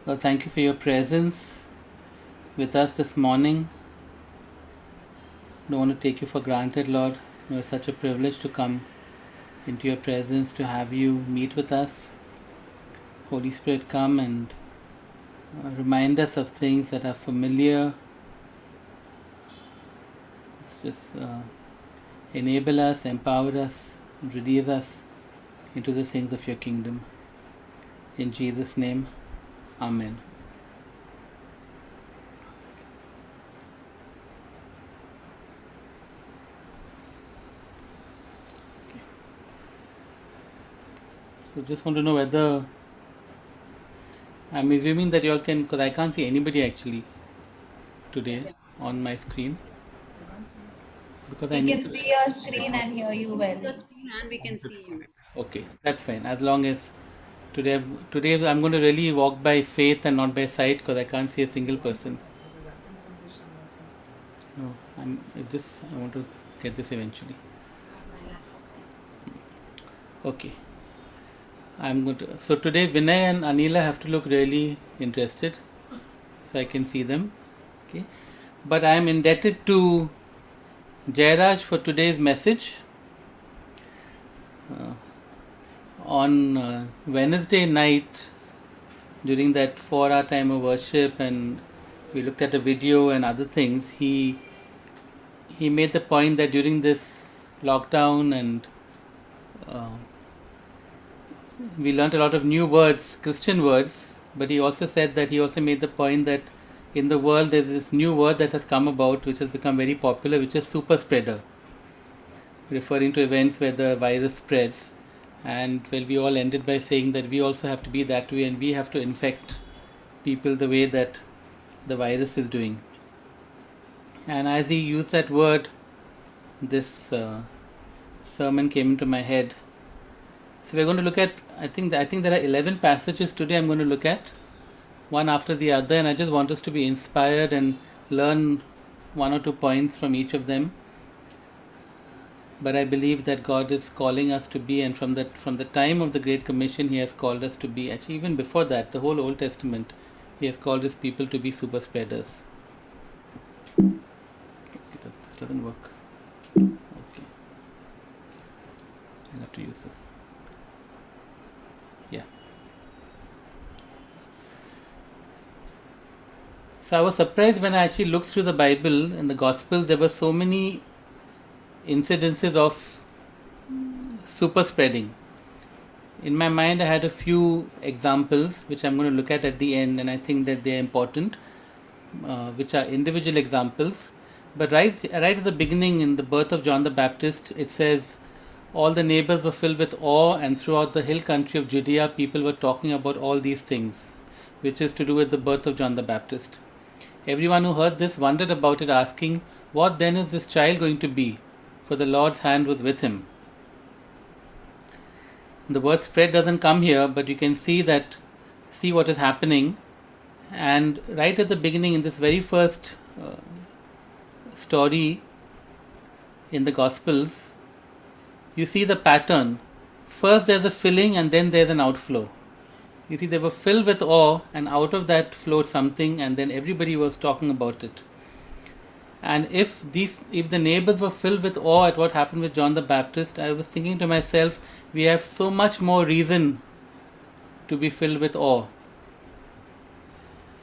Well, thank you for your presence with us this morning. Don't want to take you for granted, Lord. It's such a privilege to come into your presence, to have you meet with us. Holy Spirit, come and remind us of things that are familiar. Just enable us, empower us, and release us into the things of your kingdom. In Jesus' name, Amen. So just want to know whether I'm assuming that you all can, because I can't see anybody actually today on my screen, because I We need can to. see your screen and hear We you can see well. your screen and we can see you. Okay, that's fine. As long as today I'm going to really walk by faith and not by sight, because I can't see a single person. No, I want to get this eventually. Okay, I'm going to. So today Vinay and Anila have to look really interested, so I can see them. Okay, but I am indebted to Jairaj for today's message. Uh, on Wednesday night, during that 4 hour time of worship, and we looked at a video and other things, he made the point that during this lockdown and uh, we learned a lot of new words, Christian words, but he also said that he also made the point that in the world there's this new word that has come about which has become very popular, which is super spreader, referring to events where the virus spreads. And well, we all ended by saying that we also have to be that way and we have to infect people the way that the virus is doing. And as he used that word, this sermon came into my head. So we're going to look at. I think there are 11 passages today. I'm going to look at one after the other, and I just want us to be inspired and learn one or two points from each of them. But I believe that God is calling us to be, and from the time of the Great Commission, He has called us to be. Actually, even before that, the whole Old Testament, He has called His people to be super spreaders. This doesn't work. Okay, I'll have to use this. Yeah. So I was surprised when I actually looked through the Bible and the Gospels. There were so many incidences of super spreading. In my mind, I had a few examples which I'm going to look at the end, and I think that they're important, which are individual examples. But right at the beginning, in the birth of John the Baptist, it says, all the neighbors were filled with awe, and throughout the hill country of Judea, people were talking about all these things, which is to do with the birth of John the Baptist. Everyone who heard this wondered about it, asking, what then is this child going to be? For the Lord's hand was with him. The word spread doesn't come here, but you can see what is happening. And right at the beginning, in this very first story in the Gospels, you see the pattern. First, there's a filling, and then there's an outflow. You see, they were filled with awe, and out of that flowed something, and then everybody was talking about it. And if the neighbors were filled with awe at what happened with John the Baptist, I was thinking to myself, we have so much more reason to be filled with awe.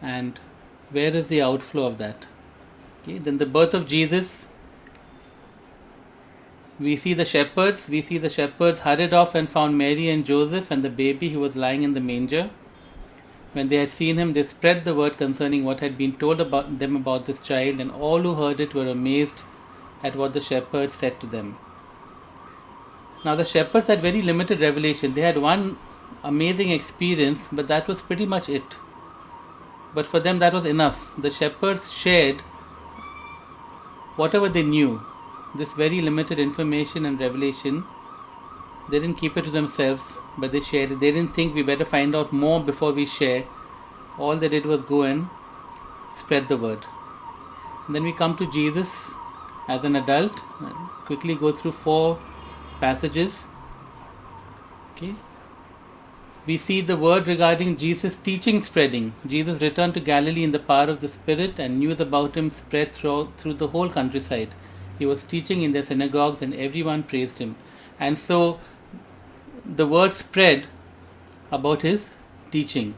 And where is the outflow of that? Okay, then the birth of Jesus, we see the shepherds hurried off and found Mary and Joseph and the baby who was lying in the manger. When they had seen him, they spread the word concerning what had been told about them about this child, and all who heard it were amazed at what the shepherds said to them. Now, the shepherds had very limited revelation. They had one amazing experience, but that was pretty much it. But for them, that was enough. The shepherds shared whatever they knew, this very limited information and revelation. They didn't keep it to themselves, but they shared it. They didn't think we better find out more before we share. All they did was go and spread the word. And then we come to Jesus as an adult. I'll quickly go through 4 passages. Okay, we see the word regarding Jesus' teaching spreading. Jesus returned to Galilee in the power of the Spirit, and news about him spread through the whole countryside. He was teaching in their synagogues, and everyone praised him. And so the word spread about his teaching.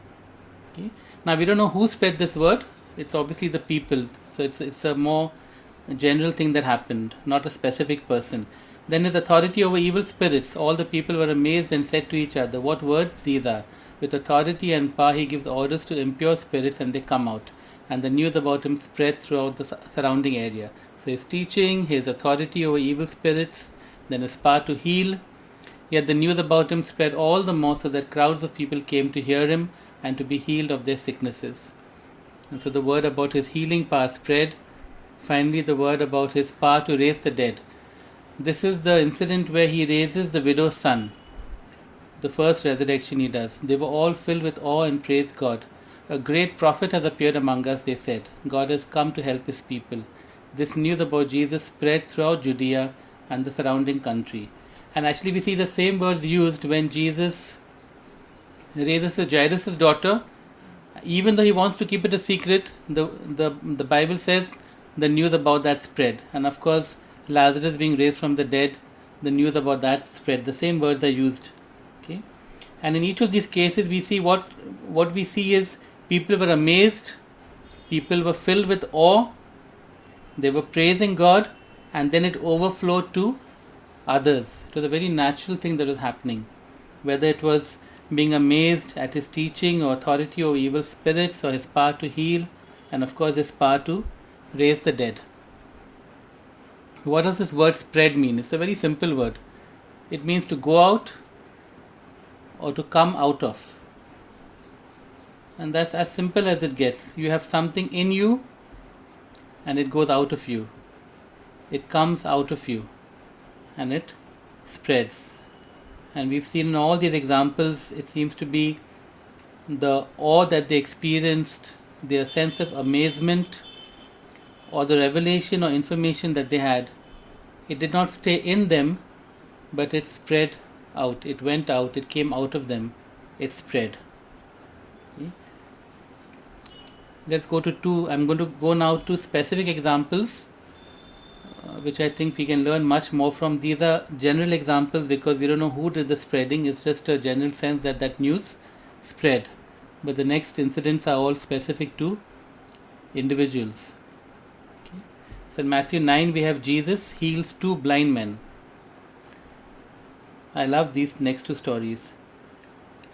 Okay? Now we don't know who spread this word. It's obviously the people. So it's a more general thing that happened, not a specific person. Then his authority over evil spirits. All the people were amazed and said to each other, "What words these are! With authority and power he gives orders to impure spirits and they come out." And the news about him spread throughout the surrounding area. So his teaching, his authority over evil spirits, then his power to heal. Yet the news about him spread all the more so that crowds of people came to hear him and to be healed of their sicknesses. And so the word about his healing power spread. Finally, the word about his power to raise the dead. This is the incident where he raises the widow's son. The first resurrection he does. They were all filled with awe and praised God. "A great prophet has appeared among us," they said. "God has come to help his people." This news about Jesus spread throughout Judea and the surrounding country. And actually we see the same words used when Jesus raises Jairus' daughter. Even though he wants to keep it a secret, the Bible says the news about that spread. And of course, Lazarus being raised from the dead, the news about that spread. The same words are used. Okay, and in each of these cases, we see what we see is people were amazed, people were filled with awe, they were praising God, and then it overflowed to others. It was a very natural thing that was happening, whether it was being amazed at his teaching or authority over evil spirits or his power to heal, and of course his power to raise the dead. What does this word spread mean? It's a very simple word. It means to go out or to come out of. And that's as simple as it gets. You have something in you and it goes out of you. It comes out of you and it spreads. And we've seen in all these examples, it seems to be the awe that they experienced, their sense of amazement, or the revelation or information that they had. It did not stay in them, but it spread out. It went out, it came out of them, it spread. Okay. Let's go to two. I'm going to go now to specific examples, which I think we can learn much more from. These are general examples because we don't know who did the spreading. It's just a general sense that news spread. But the next incidents are all specific to individuals. Okay. So in Matthew 9 we have Jesus heals 2 blind men. I love these next 2 stories.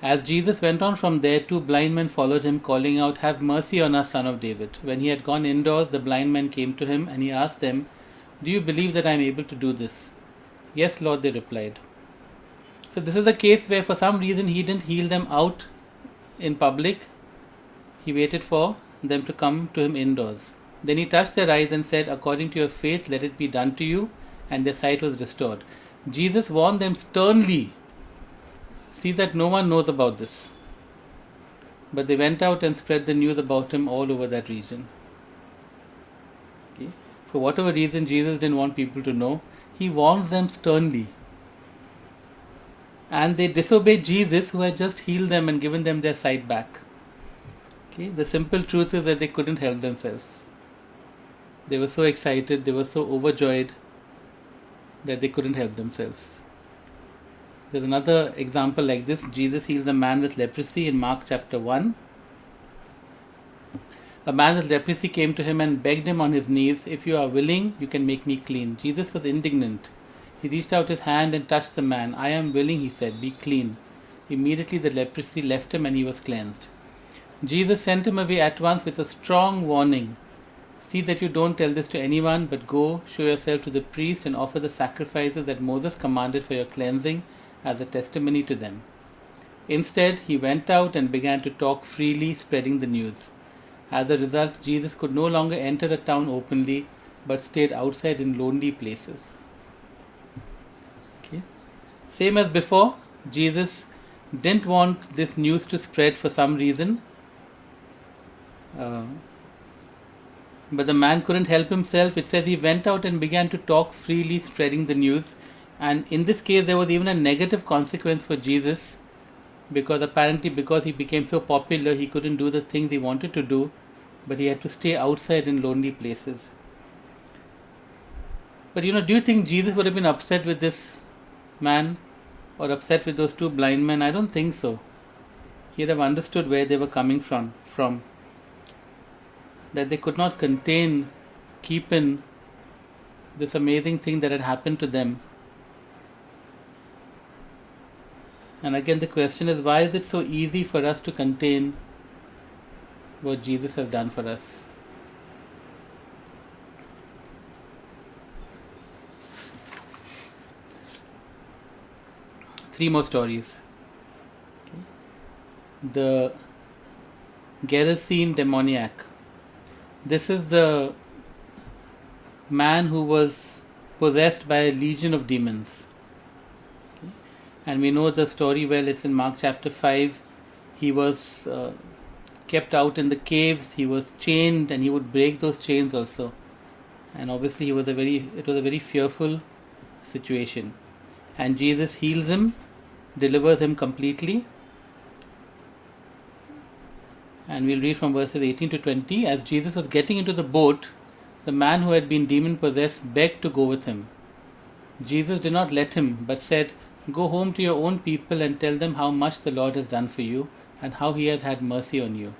As Jesus went on from there, 2 blind men followed him, calling out, "Have mercy on us, Son of David." When he had gone indoors, the blind men came to him, and he asked them, "Do you believe that I am able to do this?" "Yes, Lord," they replied. So this is a case where for some reason he didn't heal them out in public. He waited for them to come to him indoors. Then he touched their eyes and said, "According to your faith, let it be done to you," and their sight was restored. Jesus warned them sternly. See that no one knows about this. But they went out and spread the news about him all over that region. Okay. For whatever reason Jesus didn't want people to know, he warns them sternly. And they disobeyed Jesus, who had just healed them and given them their sight back. Okay. The simple truth is that they couldn't help themselves. They were so excited, they were so overjoyed that they couldn't help themselves. There's another example like this. Jesus heals a man with leprosy in Mark chapter 1. A man with leprosy came to him and begged him on his knees, "If you are willing, you can make me clean." Jesus was indignant. He reached out his hand and touched the man. "I am willing," he said, "be clean." Immediately the leprosy left him and he was cleansed. Jesus sent him away at once with a strong warning. "See that you don't tell this to anyone, but go, show yourself to the priest and offer the sacrifices that Moses commanded for your cleansing as a testimony to them." Instead, he went out and began to talk freely, spreading the news. As a result, Jesus could no longer enter a town openly, but stayed outside in lonely places. Okay. Same as before, Jesus didn't want this news to spread for some reason. But the man couldn't help himself. It says he went out and began to talk freely, spreading the news. And in this case, there was even a negative consequence for Jesus. because apparently because he became so popular, he couldn't do the things he wanted to do, but he had to stay outside in lonely places. But do you think Jesus would have been upset with this man or upset with those two blind men? I don't think so. He'd have understood where they were coming from, that they could not keep in this amazing thing that had happened to them. And again, the question is, why is it so easy for us to contain what Jesus has done for us? Three more stories. Okay. The Gerasene demoniac. This is the man who was possessed by a legion of demons. Okay. And we know the story well. It's in Mark chapter 5. He was kept out in the caves. He was chained, and he would break those chains also. And obviously it was a very fearful situation. And Jesus heals him, delivers him completely. And we'll read from verses 18 to 20. As Jesus was getting into the boat, the man who had been demon possessed begged to go with him. Jesus did not let him, but said, "Go home to your own people and tell them how much the Lord has done for you and how he has had mercy on you."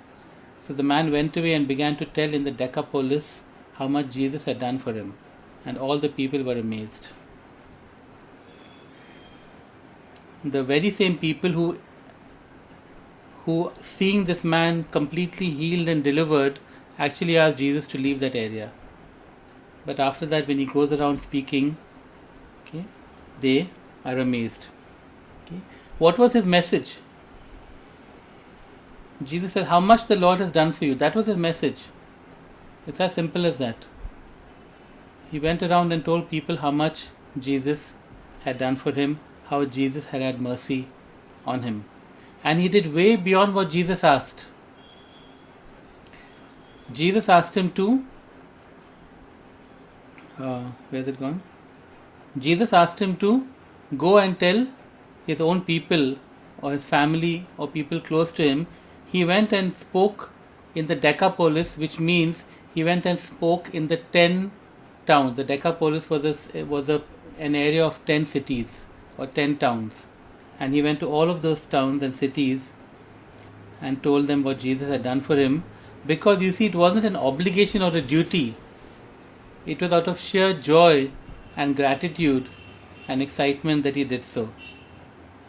So the man went away and began to tell in the Decapolis how much Jesus had done for him, and all the people were amazed. The very same people who seeing this man completely healed and delivered actually asked Jesus to leave that area. But after that, when he goes around speaking, okay, they are amazed. Okay. What was his message? Jesus said, "How much the Lord has done for you." That was his message. It's as simple as that. He went around and told people how much Jesus had done for him, how Jesus had mercy on him. And he did way beyond what Jesus asked. Jesus asked him to, where's it gone? Jesus asked him to go and tell his own people or his family or people close to him. He went and spoke in the Decapolis, which means he went and spoke in the 10 towns. The Decapolis was an area of 10 cities or 10 towns. And he went to all of those towns and cities and told them what Jesus had done for him. Because you see, it wasn't an obligation or a duty. It was out of sheer joy and gratitude and excitement that he did so.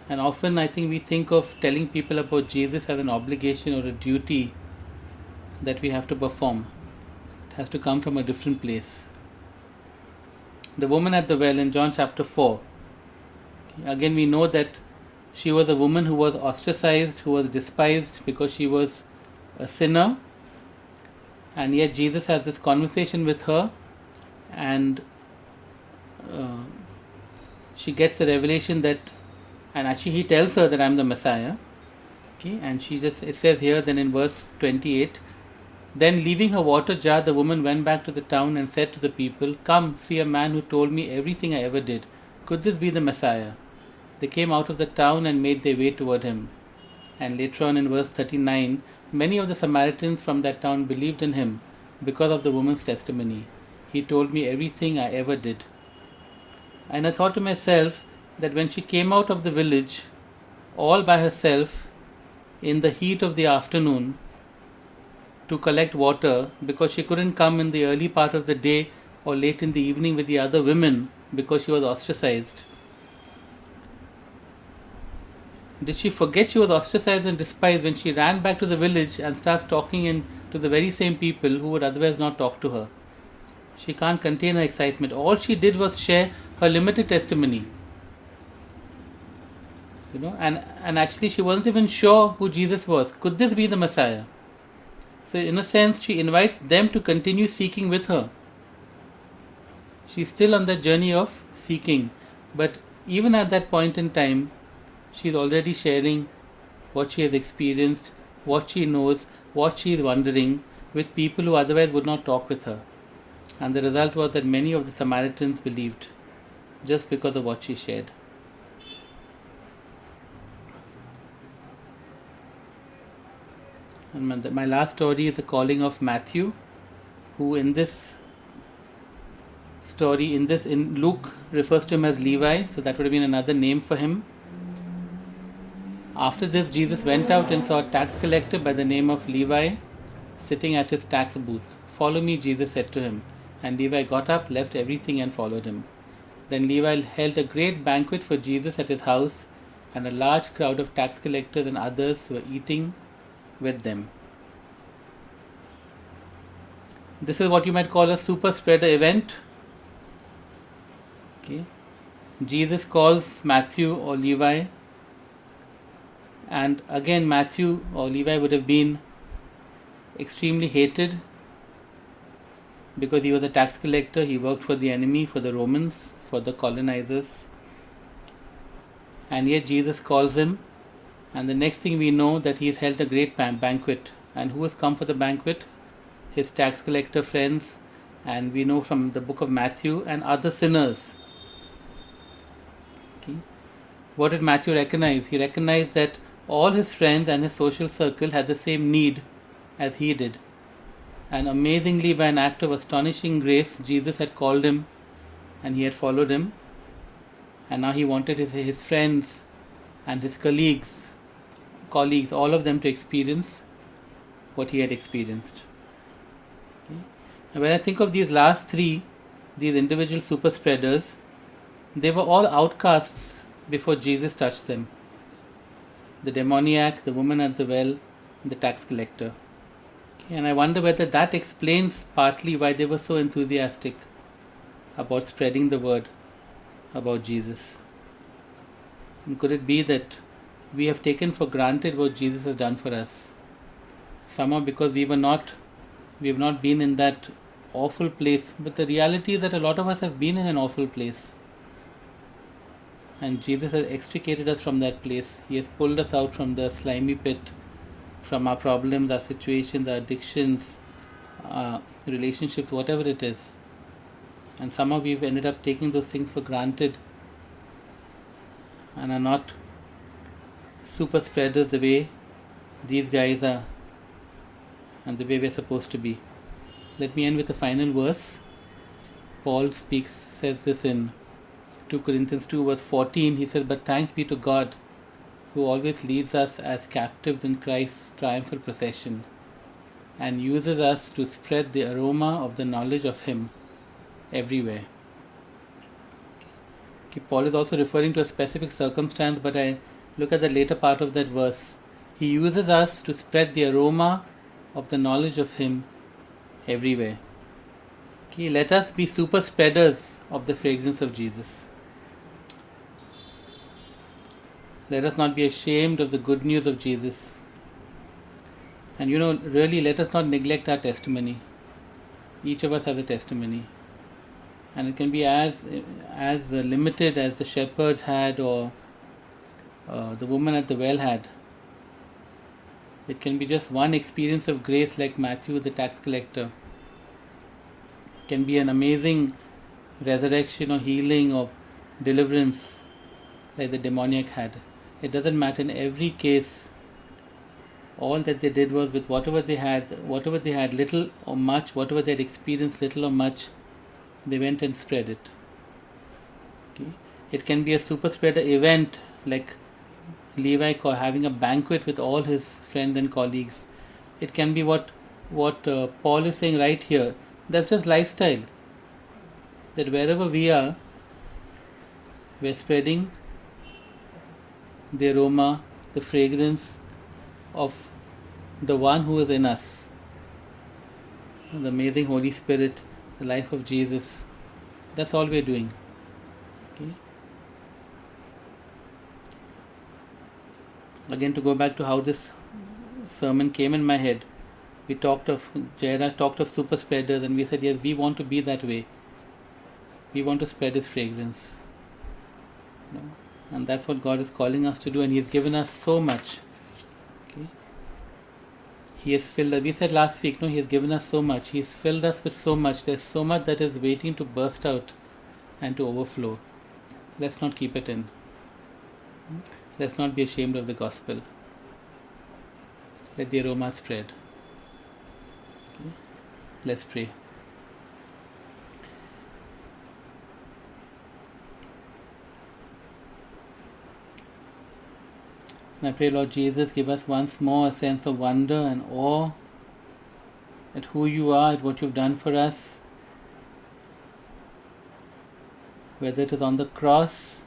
And often I think we think of telling people about Jesus as an obligation or a duty that we have to perform. It has to come from a different place. The woman at the well in John chapter 4. Again, we know that she was a woman who was ostracized, who was despised because she was a sinner. And yet Jesus has this conversation with her, and she gets the revelation that, and actually he tells her that I'm the Messiah. Okay, and it says here then in verse 28, then leaving her water jar, the woman went back to the town and said to the people, "Come, see a man who told me everything I ever did. Could this be the Messiah?" They came out of the town and made their way toward him. And later on in verse 39, many of the Samaritans from that town believed in him because of the woman's testimony. "He told me everything I ever did." And I thought to myself that when she came out of the village all by herself in the heat of the afternoon to collect water, because she couldn't come in the early part of the day or late in the evening with the other women because she was ostracized. Did she forget she was ostracized and despised when she ran back to the village and starts talking to the very same people who would otherwise not talk to her? She can't contain her excitement. All she did was share her limited testimony. And actually she wasn't even sure who Jesus was. Could this be the Messiah? So in a sense, she invites them to continue seeking with her. She's still on that journey of seeking. But even at that point in time, she's already sharing what she has experienced, what she knows, what she is wondering with people who otherwise would not talk with her. And the result was that many of the Samaritans believed just because of what she shared. And my last story is the calling of Matthew, who in this story, in Luke refers to him as Levi, so that would have been another name for him. After this, Jesus went out and saw a tax collector by the name of Levi sitting at his tax booth. "Follow me," Jesus said to him. And Levi got up, left everything, and followed him. Then Levi held a great banquet for Jesus at his house, and a large crowd of tax collectors and others were eating with them. This is what you might call a super spreader event. Okay. Jesus calls Matthew or Levi, and again Matthew or Levi would have been extremely hated because he was a tax collector. He worked for the enemy, for the Romans, for the colonizers, and yet Jesus calls him, and the next thing we know that he has held a great banquet. And who has come for the banquet? His tax collector friends, and we know from the book of Matthew, and other sinners. Okay. What did Matthew recognize? He recognized that all his friends and his social circle had the same need as he did. And amazingly, by an act of astonishing grace, Jesus had called him and he had followed him. And now he wanted his friends and his colleagues, all of them to experience what he had experienced. Okay. And when I think of these last three, these individual super spreaders, they were all outcasts before Jesus touched them. The demoniac, the woman at the well, the tax collector. Okay. And I wonder whether that explains partly why they were so enthusiastic about spreading the word about Jesus. And could it be that we have taken for granted what Jesus has done for us? Somehow because we have not been in that awful place. But the reality is that a lot of us have been in an awful place. And Jesus has extricated us from that place. He has pulled us out from the slimy pit, from our problems, our situations, our addictions, relationships, whatever it is. And somehow we've ended up taking those things for granted and are not super spreaders the way these guys are and the way we're supposed to be. Let me end with a final verse. Paul says this in 2 Corinthians 2 verse 14. He says, "But thanks be to God, who always leads us as captives in Christ's triumphal procession, and uses us to spread the aroma of the knowledge of Him everywhere." Okay, Paul is also referring to a specific circumstance, but I look at the later part of that verse. He uses us to spread the aroma of the knowledge of Him everywhere. Okay, let us be super spreaders of the fragrance of Jesus. Let us not be ashamed of the good news of Jesus. And really let us not neglect our testimony. Each of us has a testimony. And it can be as limited as the shepherds had or the woman at the well had. It can be just one experience of grace like Matthew the tax collector. It can be an amazing resurrection or healing or deliverance like the demoniac had. It doesn't matter. In every case, all that they did was with whatever they had, little or much, whatever they had experienced, little or much, they went and spread it. Okay. It can be a super spreader event like Levi having a banquet with all his friends and colleagues. It can be what Paul is saying right here. That's just lifestyle. That wherever we are, we're spreading the aroma, the fragrance of the one who is in us. The amazing Holy Spirit, the life of Jesus. That's all we're doing. Okay. Again, to go back to how this sermon came in my head, Jairaj talked of super spreaders, and we said, yes, we want to be that way. We want to spread His fragrance. And that's what God is calling us to do, and He's given us so much. Okay. He has filled us. We said last week, He has given us so much. He's filled us with so much. There's so much that is waiting to burst out and to overflow. Let's not keep it in. Let's not be ashamed of the gospel. Let the aroma spread. Okay. Let's pray. And I pray, Lord Jesus, give us once more a sense of wonder and awe at who you are, at what you've done for us, whether it is on the cross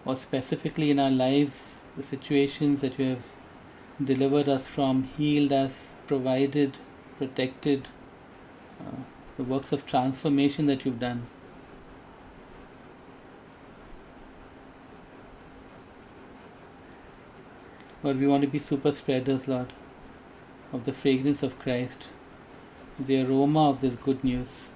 or specifically in our lives, the situations that you have delivered us from, healed us, provided, protected, the works of transformation that you've done. Lord, we want to be super spreaders, Lord, of the fragrance of Christ, the aroma of this good news.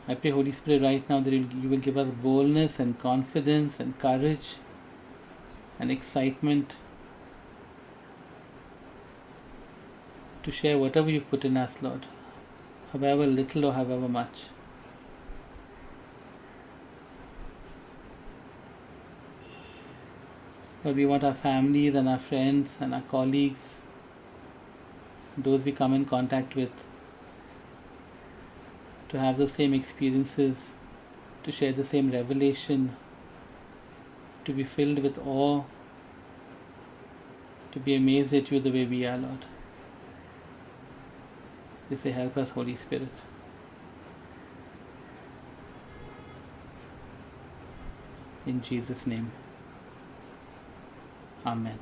I pray, Holy Spirit, right now that you will give us boldness and confidence and courage and excitement to share whatever you've put in us, Lord, however little or however much. Lord, we want our families and our friends and our colleagues, those we come in contact with, to have the same experiences, to share the same revelation, to be filled with awe, to be amazed at you the way we are, Lord. We say, help us, Holy Spirit. In Jesus' name. Amen.